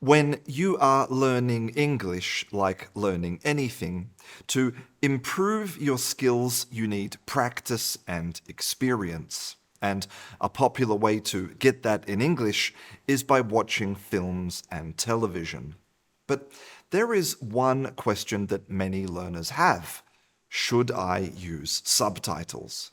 When you are learning English, like learning anything, to improve your skills, you need practice and experience. And a popular way to get that in English is by watching films and television. But there is one question that many learners have. Should I use subtitles?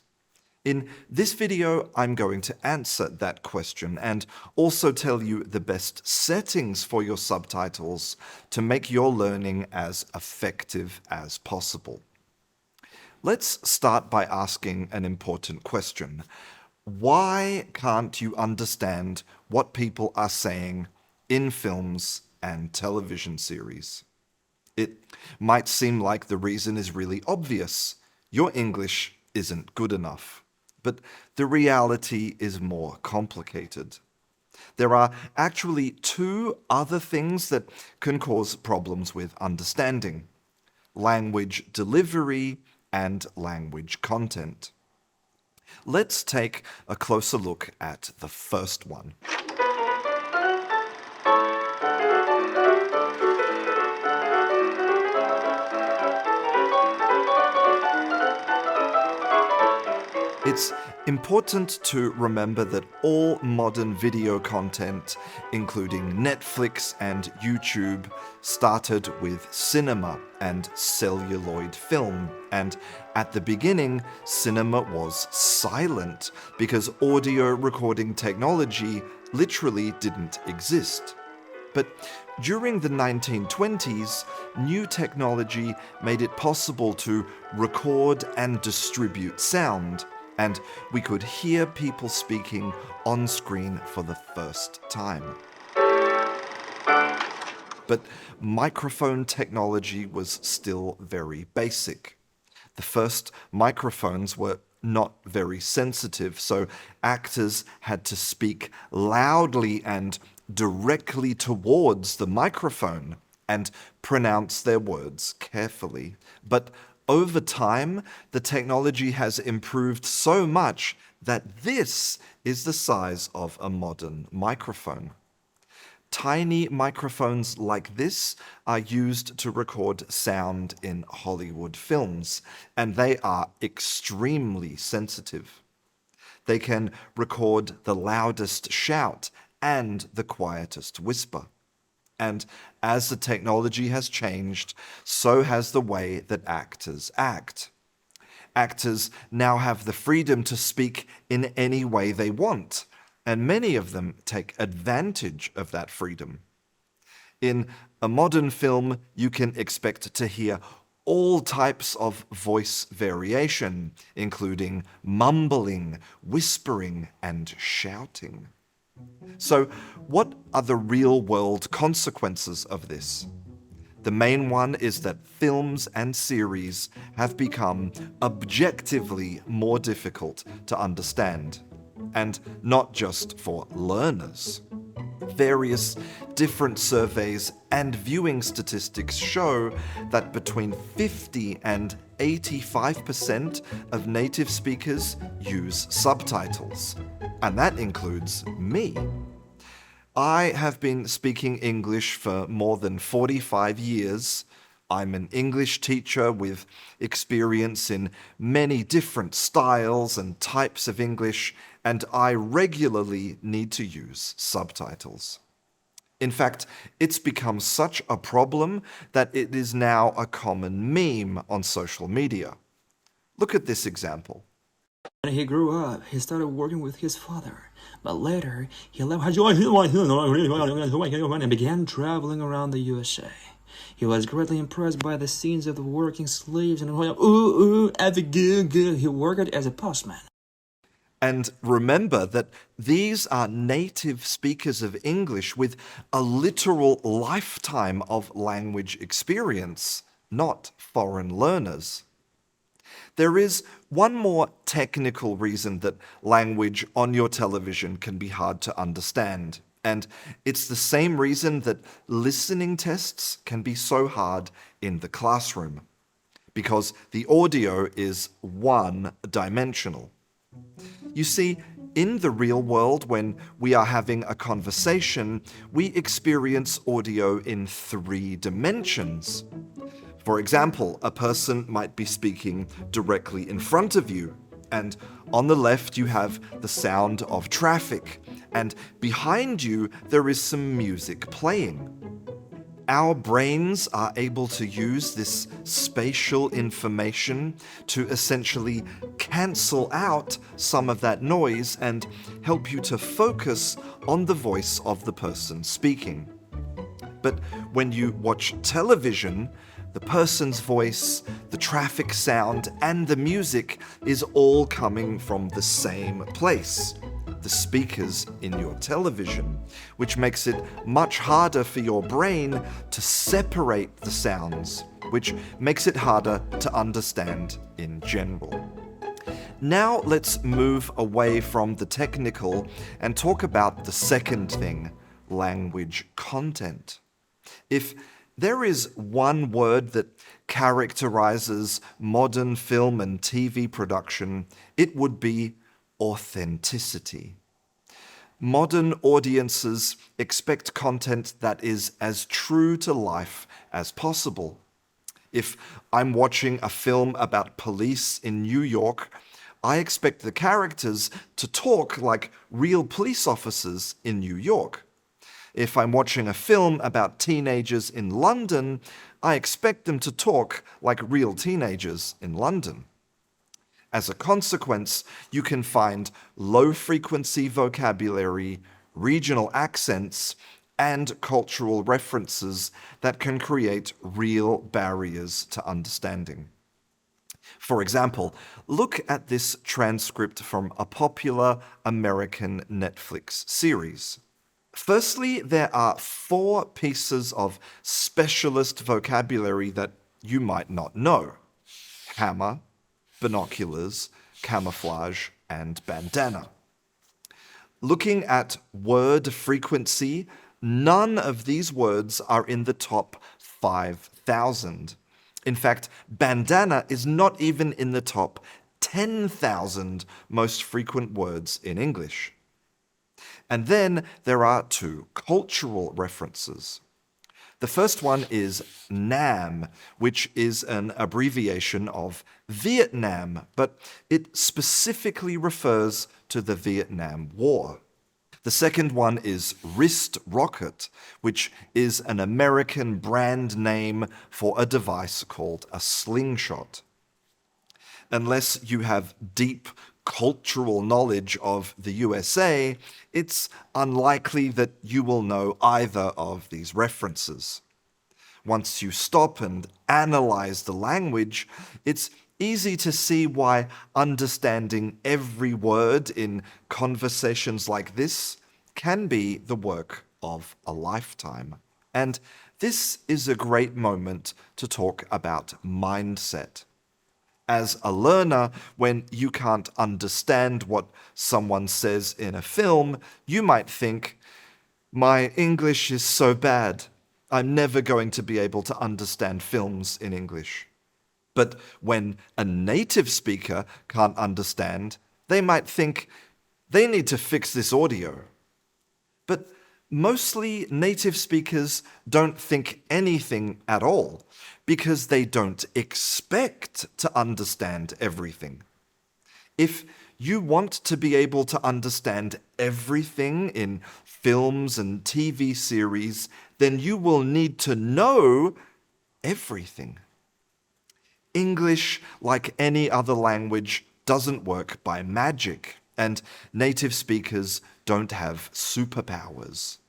In this video, I'm going to answer that question and also tell you the best settings for your subtitles to make your learning as effective as possible. Let's start by asking an important question. Why can't you understand what people are saying in films and television series? It might seem like the reason is really obvious. Your English isn't good enough. But the reality is more complicated. There are actually two other things that can cause problems with understanding: language delivery and language content. Let's take a closer look at the first one. It's important to remember that all modern video content, including Netflix and YouTube, started with cinema and celluloid film. And at the beginning, cinema was silent because audio recording technology literally didn't exist. But during the 1920s, new technology made it possible to record and distribute sound, and we could hear people speaking on screen for the first time. But microphone technology was still very basic. The first microphones were not very sensitive, so actors had to speak loudly and directly towards the microphone and pronounce their words carefully. But over time, the technology has improved so much that this is the size of a modern microphone. Tiny microphones like this are used to record sound in Hollywood films, and they are extremely sensitive. They can record the loudest shout and the quietest whisper. And as the technology has changed, so has the way that actors act. Actors now have the freedom to speak in any way they want, and many of them take advantage of that freedom. In a modern film, you can expect to hear all types of voice variation, including mumbling, whispering, and shouting. So, what are the real-world consequences of this? The main one is that films and series have become objectively more difficult to understand, and not just for learners. Various different surveys and viewing statistics show that between 50 and 85% of native speakers use subtitles, and that includes me. I have been speaking English for more than 45 years. I'm an English teacher with experience in many different styles and types of English, and I regularly need to use subtitles. In fact, it's become such a problem that it is now a common meme on social media. Look at this example. When he grew up, he started working with his father, but later he left and began traveling around the USA. He was greatly impressed by the scenes of the working slaves and he worked as a postman. And remember that these are native speakers of English with a literal lifetime of language experience, not foreign learners. There is one more technical reason that language on your television can be hard to understand, and it's the same reason that listening tests can be so hard in the classroom, because the audio is one-dimensional. You see, In the real world, when we are having a conversation, we experience audio in 3 dimensions. For example, a person might be speaking directly in front of you, and on the left you have the sound of traffic, and behind you there is some music playing. Our brains are able to use this spatial information to essentially cancel out some of that noise and help you to focus on the voice of the person speaking. But when you watch television, the person's voice, the traffic sound, and the music is all coming from the same place, the speakers in your television, which makes it much harder for your brain to separate the sounds, which makes it harder to understand in general. Now let's move away from the technical and talk about the second thing, language content. If there is one word that characterizes modern film and TV production, it would be authenticity. Modern audiences expect content that is as true to life as possible. If I'm watching a film about police in New York, I expect the characters to talk like real police officers in New York. If I'm watching a film about teenagers in London, I expect them to talk like real teenagers in London. As a consequence, you can find low-frequency vocabulary, regional accents, and cultural references that can create real barriers to understanding. For example, look at this transcript from a popular American Netflix series. Firstly, there are 4 pieces of specialist vocabulary that you might not know: hammer, binoculars, camouflage, and bandana. Looking at word frequency, none of these words are in the top 5,000. In fact, bandana is not even in the top 10,000 most frequent words in English. And then there are 2 cultural references. The first one is Nam, which is an abbreviation of Vietnam, but it specifically refers to the Vietnam War. The second one is wrist rocket, which is an American brand name for a device called a slingshot. Unless you have deep cultural knowledge of the USA, it's unlikely that you will know either of these references. Once you stop and analyze the language, it's easy to see why understanding every word in conversations like this can be the work of a lifetime. And this is a great moment to talk about mindset. As a learner, when you can't understand what someone says in a film, you might think, "My English is so bad. I'm never going to be able to understand films in English." But when a native speaker can't understand, they might think, "They need to fix this audio." But mostly native speakers don't think anything at all because they don't expect to understand everything. If you want to be able to understand everything in films and TV series, then you will need to know everything. English, like any other language, doesn't work by magic, and native speakers don't have superpowers.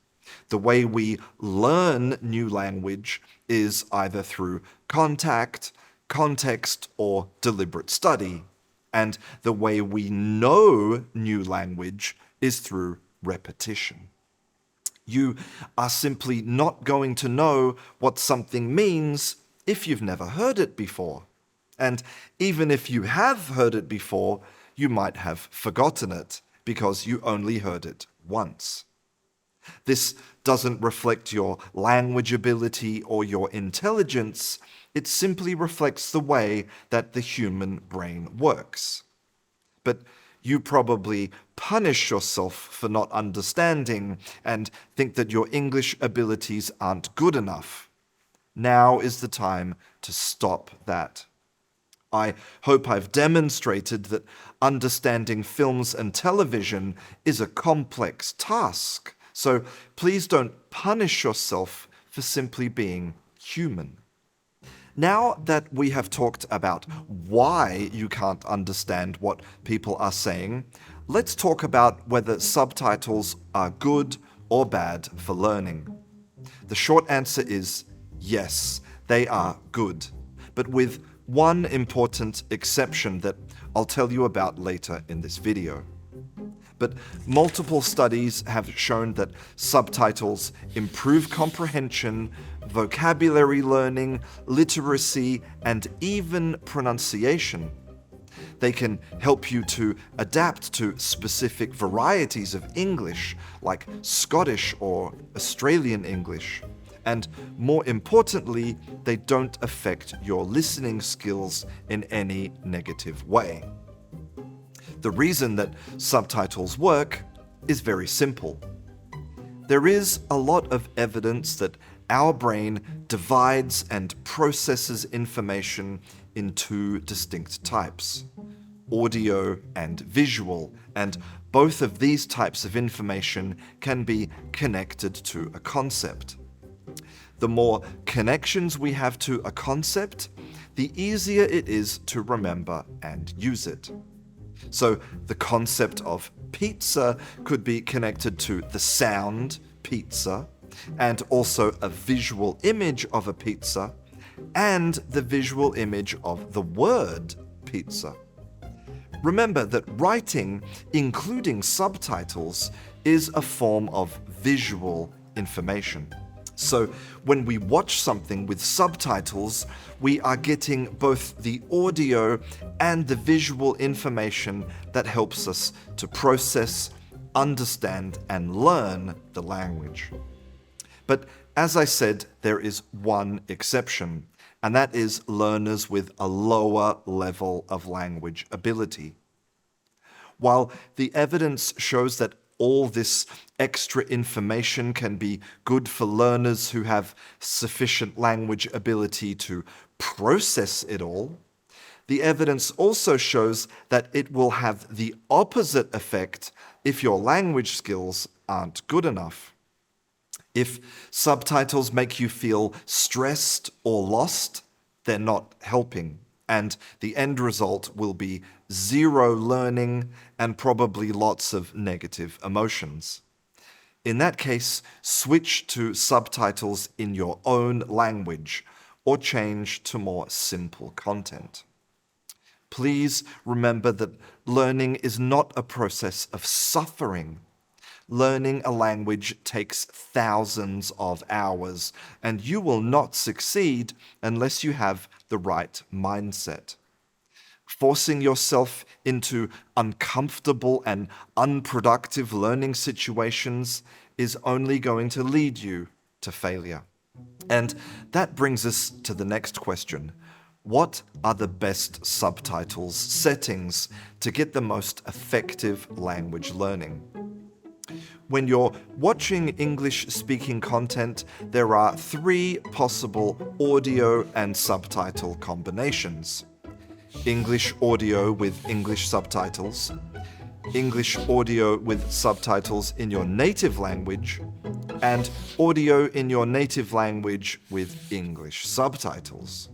The way we learn new language is either through contact, context, or deliberate study. And the way we know new language is through repetition. You are simply not going to know what something means if you've never heard it before. And even if you have heard it before, you might have forgotten it because you only heard it once. This doesn't reflect your language ability or your intelligence. It simply reflects the way that the human brain works. But You probably punish yourself for not understanding and think that your English abilities aren't good enough. Now is the time to stop that. I hope I've demonstrated that understanding films and television is a complex task, so please don't punish yourself for simply being human. Now that we have talked about why you can't understand what people are saying, let's talk about whether subtitles are good or bad for learning. The short answer is yes, they are good, but with one important exception that I'll tell you about later in this video. But multiple studies have shown that subtitles improve comprehension, vocabulary learning, literacy, and even pronunciation. They can help you to adapt to specific varieties of English, like Scottish or Australian English. And more importantly, they don't affect your listening skills in any negative way. The reason that subtitles work is very simple. There is a lot of evidence that our brain divides and processes information in two distinct types, audio and visual, and both of these types of information can be connected to a concept. The more connections we have to a concept, the easier it is to remember and use it. So the concept of pizza could be connected to the sound pizza, and also a visual image of a pizza, and the visual image of the word pizza. Remember that writing, including subtitles, is a form of visual information. So when we watch something with subtitles, we are getting both the audio and the visual information that helps us to process, understand, and learn the language. But as I said, there is one exception, and that is learners with a lower level of language ability. While the evidence shows that all this extra information can be good for learners who have sufficient language ability to process it all, the evidence also shows that it will have the opposite effect if your language skills aren't good enough. If subtitles make you feel stressed or lost, they're not helping, and the end result will be zero learning and probably lots of negative emotions. In that case, switch to subtitles in your own language or change to more simple content. Please remember that learning is not a process of suffering. Learning a language takes thousands of hours, and you will not succeed unless you have the right mindset. Forcing yourself into uncomfortable and unproductive learning situations is only going to lead you to failure. And that brings us to the next question. What are the best subtitles settings to get the most effective language learning? When you're watching English-speaking content, there are 3 possible audio and subtitle combinations. English audio with English subtitles, English audio with subtitles in your native language, and audio in your native language with English subtitles.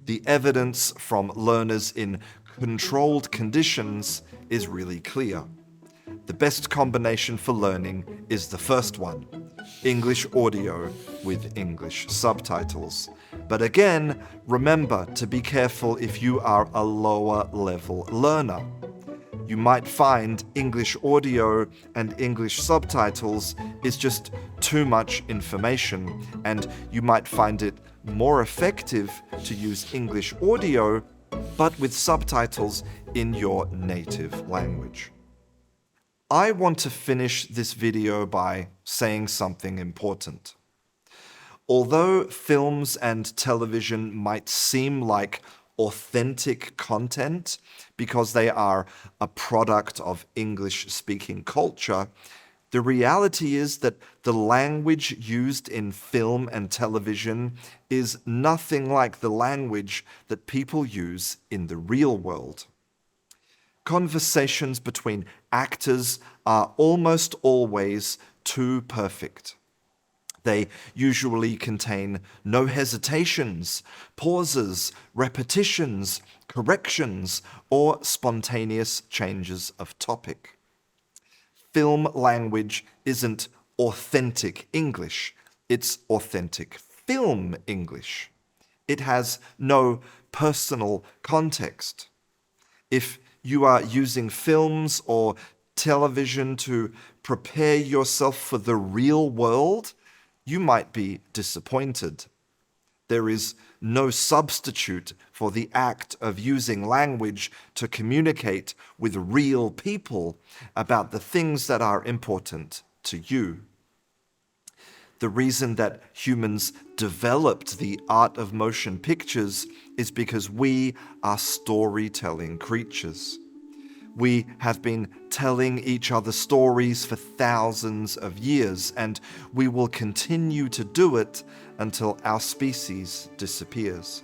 The evidence from learners in controlled conditions is really clear. The best combination for learning is the first one, English audio with English subtitles. But again, remember to be careful if you are a lower level learner. You might find English audio and English subtitles is just too much information, and you might find it more effective to use English audio, but with subtitles in your native language. I want to finish this video by saying something important. Although films and television might seem like authentic content because they are a product of English-speaking culture, the reality is that the language used in film and television is nothing like the language that people use in the real world. Conversations between actors are almost always too perfect. They usually contain no hesitations, pauses, repetitions, corrections, or spontaneous changes of topic. Film language isn't authentic English, it's authentic film English. It has no personal context. If you are using films or television to prepare yourself for the real world, you might be disappointed. There is no substitute for the act of using language to communicate with real people about the things that are important to you. The reason that humans developed the art of motion pictures is because we are storytelling creatures. We have been telling each other stories for thousands of years, and we will continue to do it until our species disappears.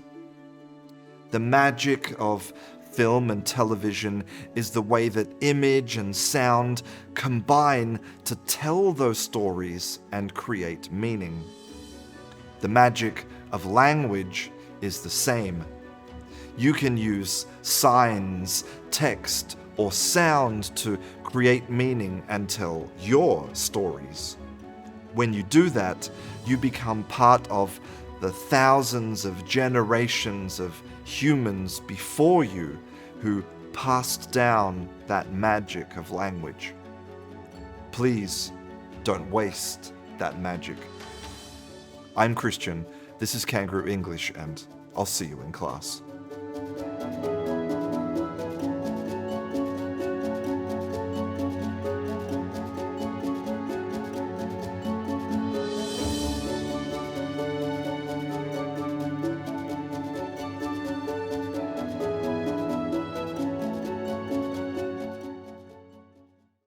The magic of film and television is the way that image and sound combine to tell those stories and create meaning. The magic of language is the same. You can use signs, text, or sound to create meaning and tell your stories. When you do that, you become part of the thousands of generations of humans before you who passed down that magic of language. Please don't waste that magic. I'm Christian, this is Kangaroo English, and I'll see you in class.